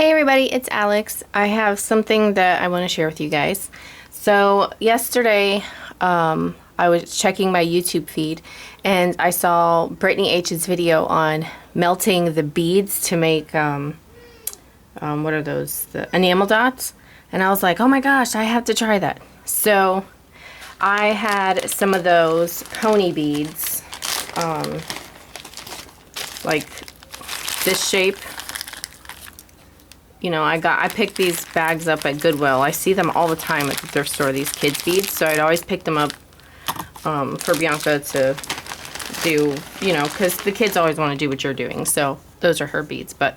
Hey everybody, it's Alex. I have something that I want to share with you guys. So yesterday, I was checking my YouTube feed and I saw Brittany H's video on melting the beads to make, what are those? The enamel dots. And I was like, oh my gosh, I have to try that. So I had some of those pony beads, like this shape. You know, I picked these bags up at Goodwill. I see them all the time at the thrift store, these kids' beads. So I'd always pick them up for Bianca to do, you know, because the kids always want to do what you're doing. So those are her beads. But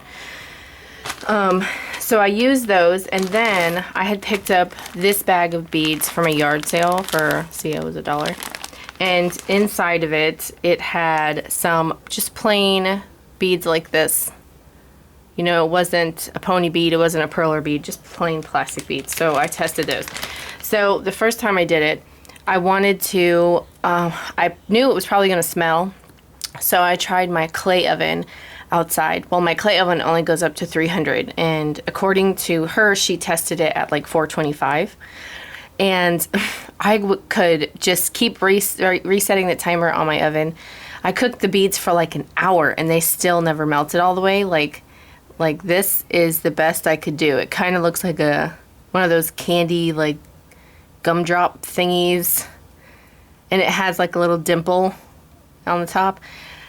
so I used those, and then I had picked up this bag of beads from a yard sale for, see, it was $1. And inside of it, it had some just plain beads like this. You know, it wasn't a pony bead, it wasn't a perler bead, just plain plastic beads. So I tested those. So the first time I did it, I wanted to, I knew it was probably going to smell. So I tried my clay oven outside. Well, my clay oven only goes up to 300. And according to her, she tested it at like 425. And I could just keep resetting the timer on my oven. I cooked the beads for like an hour and they still never melted all the way. Like this is the best I could do. It kind of looks like one of those candy like gumdrop thingies, and it has like a little dimple on the top.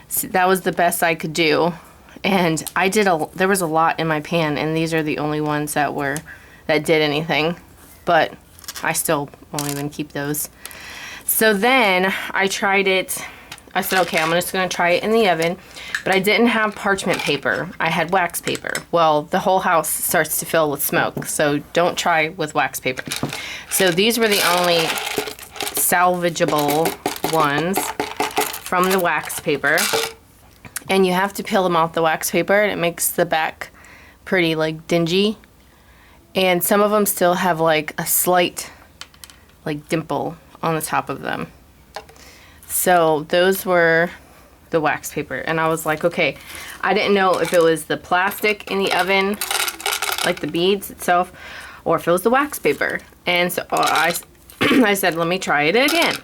So that was the best I could do, and there was a lot in my pan, and these are the only ones that did anything, but I still won't even keep those. So then I tried it. I said, okay, I'm just going to try it in the oven, but I didn't have parchment paper. I had wax paper. Well, the whole house starts to fill with smoke, so don't try with wax paper. So these were the only salvageable ones from the wax paper, and you have to peel them off the wax paper, and it makes the back pretty like dingy, and some of them still have like a slight like dimple on the top of them. So those were the wax paper, and I was like, okay, I didn't know if it was the plastic in the oven, like the beads itself, or if it was the wax paper. And so I said, let me try it again.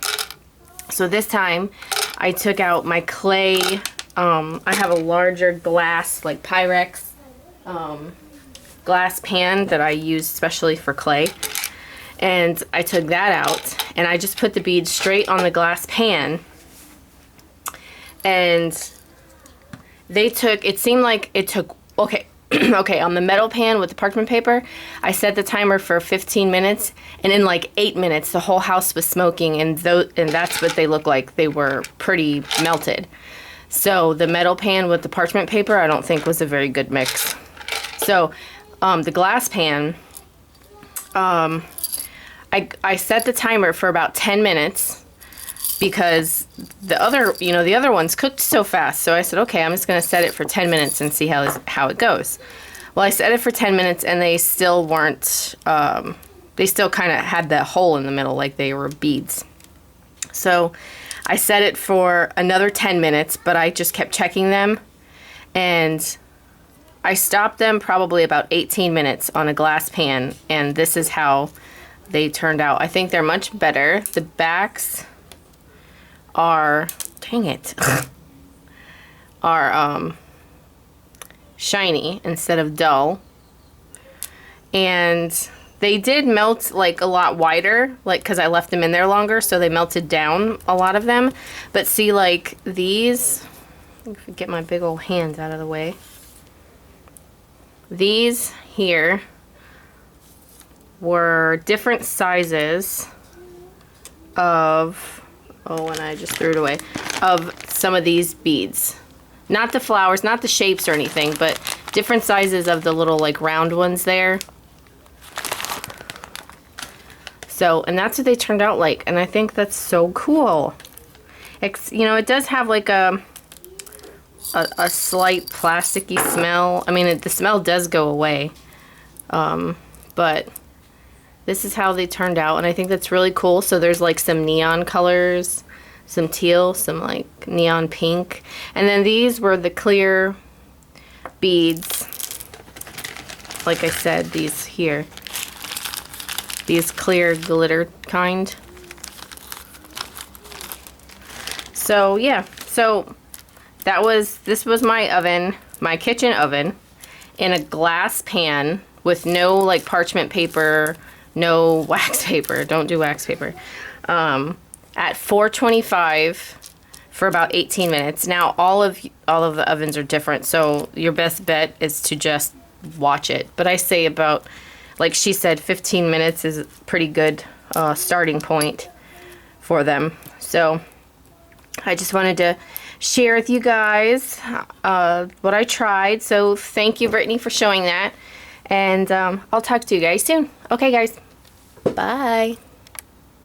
So this time I took out my clay. I have a larger glass, like Pyrex glass pan that I use especially for clay. And I took that out, and I just put the beads straight on the glass pan. And it seemed like it took, okay, okay, on the metal pan with the parchment paper, I set the timer for 15 minutes, and in like 8 minutes, the whole house was smoking, and that's what they look like. They were pretty melted. So the metal pan with the parchment paper, I don't think was a very good mix. So the glass pan, I set the timer for about 10 minutes because the other ones cooked so fast. So I said, okay, I'm just going to set it for 10 minutes and see how it goes. Well, I set it for 10 minutes and they still weren't, they still kind of had that hole in the middle like they were beads. So I set it for another 10 minutes, but I just kept checking them, and I stopped them probably about 18 minutes on a glass pan, and this is how they turned out. I think they're much better. The backs are, dang it, are shiny instead of dull. And they did melt like a lot wider, like because I left them in there longer, so they melted down a lot of them. But see, like these, if I get my big old hands out of the way, these here were different sizes of, oh, and I just threw it away, of some of these beads. Not the flowers, not the shapes or anything, but different sizes of the little like round ones there. So, and that's what they turned out like, and I think that's so cool. You know, it does have like a slight plasticky smell. I mean, the smell does go away, but this is how they turned out, and I think that's really cool. So there's like some neon colors, some teal, some like neon pink, and then these were the clear beads like I said, these here. These clear glitter kind. So yeah, so this was my oven, my kitchen oven, in a glass pan with no like parchment paper, no wax paper. Don't do wax paper. At 425 for about 18 minutes. Now all of the ovens are different, so your best bet is to just watch it. But I say about, like she said, 15 minutes is a pretty good starting point for them. So I just wanted to share with you guys what I tried. So thank you, Brittany, for showing that. And I'll talk to you guys soon. Okay, guys. Bye.